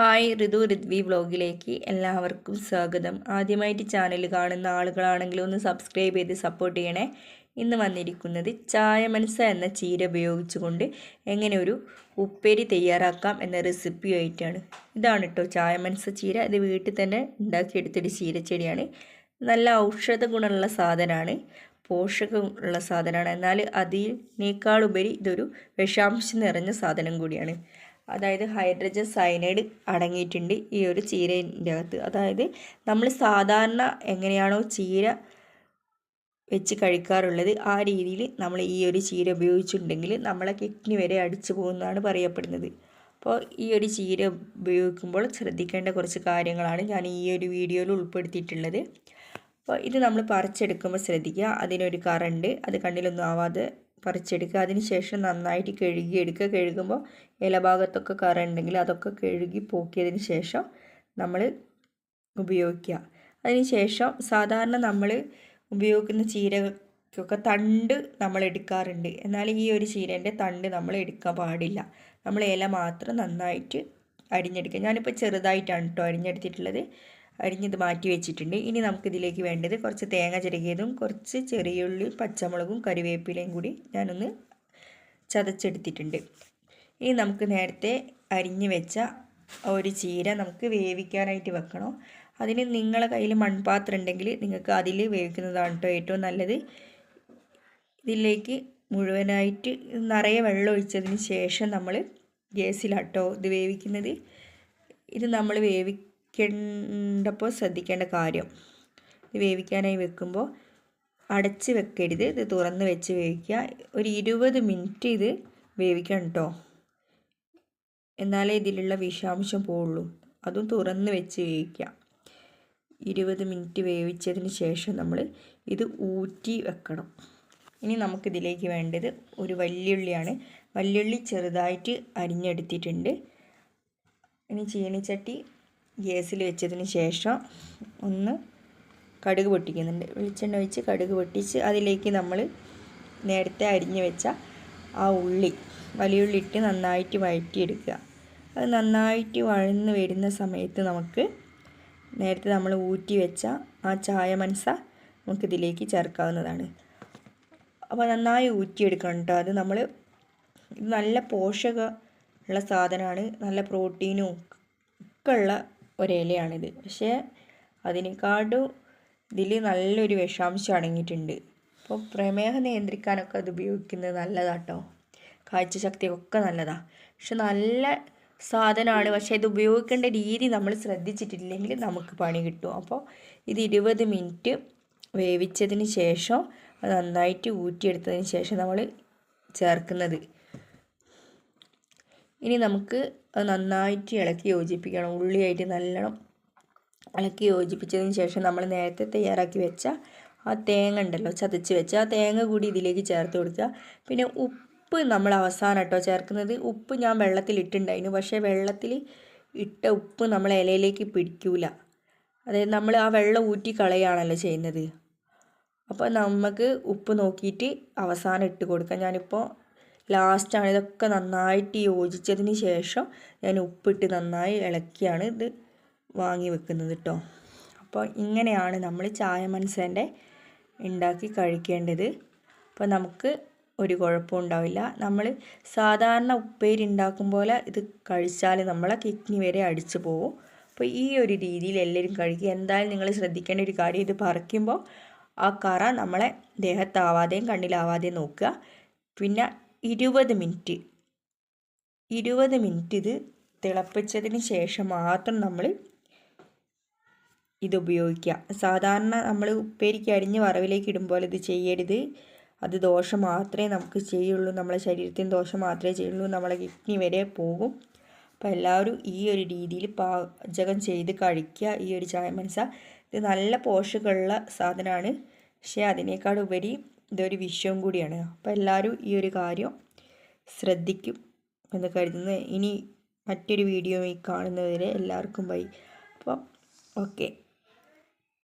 Hi Rithvi വ്ലോഗിലേക്ക് എല്ലാവർക്കും സ്വാഗതം. ആദ്യമായിട്ട് ചാനൽ കാണുന്ന ആളുകളാണെങ്കിൽ ഒന്ന് സബ്സ്ക്രൈബ് ചെയ്ത് സപ്പോർട്ട് ചെയ്യണേ. ഇന്ന് വന്നിരിക്കുന്നത് ചായ മനസ്സ എന്ന ചീര ഉപയോഗിച്ചുകൊണ്ട് എങ്ങനെ ഒരു ഉപ്പേരി തയ്യാറാക്കാം എന്ന റെസിപ്പിയായിട്ടാണ്. ഇതാണ് കേട്ടോ ചായ മനസ്സ ചീര. ഇത് വീട്ടിൽ തന്നെ ഉണ്ടാക്കിയെടുത്തൊരു ചീരച്ചെടിയാണ്. നല്ല ഔഷധ ഗുണമുള്ള സാധനമാണ്, പോഷകമുള്ള സാധനമാണ്. എന്നാൽ അതിനേക്കാളുപരി ഇതൊരു വിഷാംശം നിറഞ്ഞ സാധനം കൂടിയാണ്. അതായത് ഹൈഡ്രജൻ സയനൈഡ് അടങ്ങിയിട്ടുണ്ട് ഈ ഒരു ചീരേൻ്റെ അകത്ത്. അതായത് നമ്മൾ സാധാരണ എങ്ങനെയാണോ ചീര വെച്ച് കഴിക്കാറുള്ളത് ആ രീതിയിൽ നമ്മൾ ഈ ഒരു ചീര ഉപയോഗിച്ചിട്ടുണ്ടെങ്കിൽ നമ്മളെ കിഡ്നി വരെ അടിച്ചു പോകുന്നതാണ് പറയപ്പെടുന്നത്. അപ്പോൾ ഈ ഒരു ചീര ഉപയോഗിക്കുമ്പോൾ ശ്രദ്ധിക്കേണ്ട കുറച്ച് കാര്യങ്ങളാണ് ഞാൻ ഈ ഒരു വീഡിയോയിൽ ഉൾപ്പെടുത്തിയിട്ടുള്ളത്. അപ്പോൾ ഇത് നമ്മൾ പറിച്ചെടുക്കുമ്പോൾ ശ്രദ്ധിക്കുക, അതിനൊരു കറണ്ട്, അത് കണ്ണിലൊന്നും ആവാതെ പറിച്ചെടുക്കുക. അതിന് ശേഷം നന്നായിട്ട് കഴുകിയെടുക്കുക. കഴുകുമ്പോൾ ഇലഭാഗത്തൊക്കെ കറ ഉണ്ടെങ്കിൽ അതൊക്കെ കഴുകി പോക്കിയതിന് ശേഷം നമ്മൾ ഉപയോഗിക്കുക. അതിന് ശേഷം സാധാരണ നമ്മൾ ഉപയോഗിക്കുന്ന ചീരക്കൊക്കെ തണ്ട് നമ്മൾ എടുക്കാറുണ്ട്. എന്നാൽ ഈ ഒരു ചീരേൻ്റെ തണ്ട് നമ്മൾ എടുക്കാൻ പാടില്ല. നമ്മൾ ഇല മാത്രം നന്നായിട്ട് അരിഞ്ഞെടുക്കുക. ഞാനിപ്പോൾ ചെറുതായിട്ടാണ് കേട്ടോ അരിഞ്ഞെടുത്തിട്ടുള്ളത്. അരിഞ്ഞത് മാറ്റി വെച്ചിട്ടുണ്ട്. ഇനി നമുക്കിതിലേക്ക് വേണ്ടത് കുറച്ച് തേങ്ങ ചിരകിയതും കുറച്ച് ചെറിയുള്ളി, പച്ചമുളകും കറിവേപ്പിലയും കൂടി ഞാനൊന്ന് ചതച്ചെടുത്തിട്ടുണ്ട്. ഇനി നമുക്ക് നേരത്തെ അരിഞ്ഞ് വെച്ച ഒരു ചീര നമുക്ക് വേവിക്കാനായിട്ട് വെക്കണം. അതിന് നിങ്ങളുടെ കയ്യിൽ മൺപാത്രം ഉണ്ടെങ്കിൽ നിങ്ങൾക്ക് അതിൽ വേവിക്കുന്നതാണ് കേട്ടോ ഏറ്റവും നല്ലത്. ഇതിലേക്ക് മുഴുവനായിട്ട് നിറയെ വെള്ളം ഒഴിച്ചതിന് ശേഷം നമ്മൾ ഗ്യാസിലാട്ടോ ഇത് വേവിക്കുന്നത്. ഇത് നമ്മൾ വേവിക്കേണ്ടപ്പോൾ ശ്രദ്ധിക്കേണ്ട കാര്യം, ഇത് വേവിക്കാനായി വെക്കുമ്പോൾ അടച്ച് വെക്കരുത്. ഇത് തുറന്ന് വെച്ച് വേവിക്കുക. ഒരു 20 മിനിറ്റ് ഇത് വേവിക്കണം കേട്ടോ, എന്നാലേ ഇതിലുള്ള വിഷാംശം പോവുള്ളൂ. അതും തുറന്ന് വെച്ച് വേവിക്കുക. 20 മിനിറ്റ് വേവിച്ചതിന് ശേഷം നമ്മൾ ഇത് ഊറ്റി വെക്കണം. ഇനി നമുക്കിതിലേക്ക് വേണ്ടത് ഒരു വല്യുള്ളിയാണ്. വല്യുള്ളി ചെറുതായിട്ട് അരിഞ്ഞെടുത്തിട്ടുണ്ട്. ഇനി ചീനിച്ചട്ടി ഗ്യാസിൽ വെച്ചതിന് ശേഷം ഒന്ന് കടുക് പൊട്ടിക്കുന്നുണ്ട്. വെളിച്ചെണ്ണ ഒഴിച്ച് കടുക് പൊട്ടിച്ച് അതിലേക്ക് നമ്മൾ നേരത്തെ അരിഞ്ഞ് വെച്ച ആ ഉള്ളി, വലിയുള്ളി ഇട്ട് നന്നായിട്ട് വഴറ്റിയെടുക്കുക. അത് നന്നായിട്ട് വഴന്ന് വരുന്ന സമയത്ത് നമുക്ക് നേരത്തെ നമ്മൾ ഊറ്റി വെച്ച ആ ചായ മനസ്സ നമുക്കിതിലേക്ക് ചേർക്കാവുന്നതാണ്. അപ്പോൾ നന്നായി ഊറ്റിയെടുക്കണം കേട്ടോ. അത് നമ്മൾ നല്ല പോഷകമുള്ള സാധനമാണ്, നല്ല പ്രോട്ടീനും ഒക്കെ ഉള്ള ഒരിലയാണിത്. പക്ഷേ അതിനേക്കാളും ഇതിൽ നല്ലൊരു വിഷാംശം അടങ്ങിയിട്ടുണ്ട്. അപ്പോൾ പ്രമേഹം നിയന്ത്രിക്കാനൊക്കെ അത് ഉപയോഗിക്കുന്നത് നല്ലതാട്ടോ, കാഴ്ചശക്തിയൊക്കെ നല്ലതാണ്. പക്ഷെ നല്ല സാധനമാണ്. പക്ഷേ ഇത് ഉപയോഗിക്കേണ്ട രീതി നമ്മൾ ശ്രദ്ധിച്ചിട്ടില്ലെങ്കിൽ നമുക്ക് പണി കിട്ടും. അപ്പോൾ ഇത് 20 മിനിറ്റ് വേവിച്ചതിന് ശേഷം അത് നന്നായിട്ട് ഊറ്റിയെടുത്തതിന് ശേഷം നമ്മൾ ചേർക്കുന്നത്. ഇനി നമുക്ക് അത് നന്നായിട്ട് ഇളക്കി യോജിപ്പിക്കണം. ഉള്ളിയായിട്ട് നല്ലോണം ഇളക്കി യോജിപ്പിച്ചതിന് ശേഷം നമ്മൾ നേരത്തെ തയ്യാറാക്കി വെച്ച ആ തേങ്ങ ഉണ്ടല്ലോ, ചതച്ച് വെച്ച ആ തേങ്ങ കൂടി ഇതിലേക്ക് ചേർത്ത് കൊടുക്കുക. പിന്നെ ഉപ്പ് നമ്മൾ അവസാനം കേട്ടോ ചേർക്കുന്നത്. ഉപ്പ് ഞാൻ വെള്ളത്തിലിട്ടുണ്ടായിരുന്നു, പക്ഷേ വെള്ളത്തിൽ ഇട്ട ഉപ്പ് നമ്മൾ ഇലയിലേക്ക് പിടിക്കൂല. അതായത് നമ്മൾ ആ വെള്ളം ഊറ്റി കളയുകയാണല്ലോ ചെയ്യുന്നത്. അപ്പോൾ നമുക്ക് ഉപ്പ് നോക്കിയിട്ട് അവസാനം ഇട്ട് കൊടുക്കാം. ഞാനിപ്പോൾ ലാസ്റ്റാണ് ഇതൊക്കെ നന്നായിട്ട് യോജിച്ചതിന് ശേഷം ഞാൻ ഉപ്പിട്ട് നന്നായി ഇളക്കിയാണ് ഇത് വാങ്ങി വെക്കുന്നത് കേട്ടോ. അപ്പോൾ ഇങ്ങനെയാണ് നമ്മൾ ചായ മനസ്സേൻ്റെ ഉണ്ടാക്കി കഴിക്കേണ്ടത്. അപ്പോൾ നമുക്ക് ഒരു കുഴപ്പവും ഉണ്ടാവില്ല. നമ്മൾ സാധാരണ ഉപ്പേരി ഉണ്ടാക്കും പോലെ ഇത് കഴിച്ചാൽ നമ്മളെ കിഡ്നി വരെ അടിച്ചു പോകും. അപ്പോൾ ഈ ഒരു രീതിയിൽ എല്ലാവരും കഴിക്കുക. എന്തായാലും നിങ്ങൾ ശ്രദ്ധിക്കേണ്ട ഒരു കാര്യം, ഇത് പറിക്കുമ്പോൾ ആ കറ നമ്മളെ ദേഹത്താവാതെയും കണ്ണിലാവാതെയും നോക്കുക. പിന്നെ 20 മിനിറ്റ് ഇത് തിളപ്പിച്ചതിന് ശേഷം മാത്രം നമ്മൾ ഇത് ഉപയോഗിക്കുക. സാധാരണ നമ്മൾ ഉപ്പേരിക്ക് അരിഞ്ഞ് വറവിലേക്ക് ഇടുമ്പോൾ ഇത് ചെയ്യരുത്. അത് ദോഷം മാത്രമേ നമുക്ക് ചെയ്യുള്ളൂ, നമ്മളെ ശരീരത്തിന് ദോഷം മാത്രമേ ചെയ്യുള്ളൂ, നമ്മളെ കിഡ്നി വരെ പോകും. അപ്പോൾ എല്ലാവരും ഈ ഒരു രീതിയിൽ പാചകം ചെയ്ത് കഴിക്കുക. ഈ ഒരു ചായ മനസ്സ ഇത് നല്ല പോഷകമുള്ള സാധനമാണ്, പക്ഷേ അതിനേക്കാളുപരി ഇതൊരു വിഷവും കൂടിയാണ്. അപ്പോൾ എല്ലാവരും ഈ ഒരു കാര്യം ശ്രദ്ധിക്കും എന്ന് കരുതുന്നു. ഇനി മറ്റൊരു വീഡിയോ കാണുന്നതുവരെ എല്ലാവർക്കും ബൈ. അപ്പോൾ ഓക്കെ.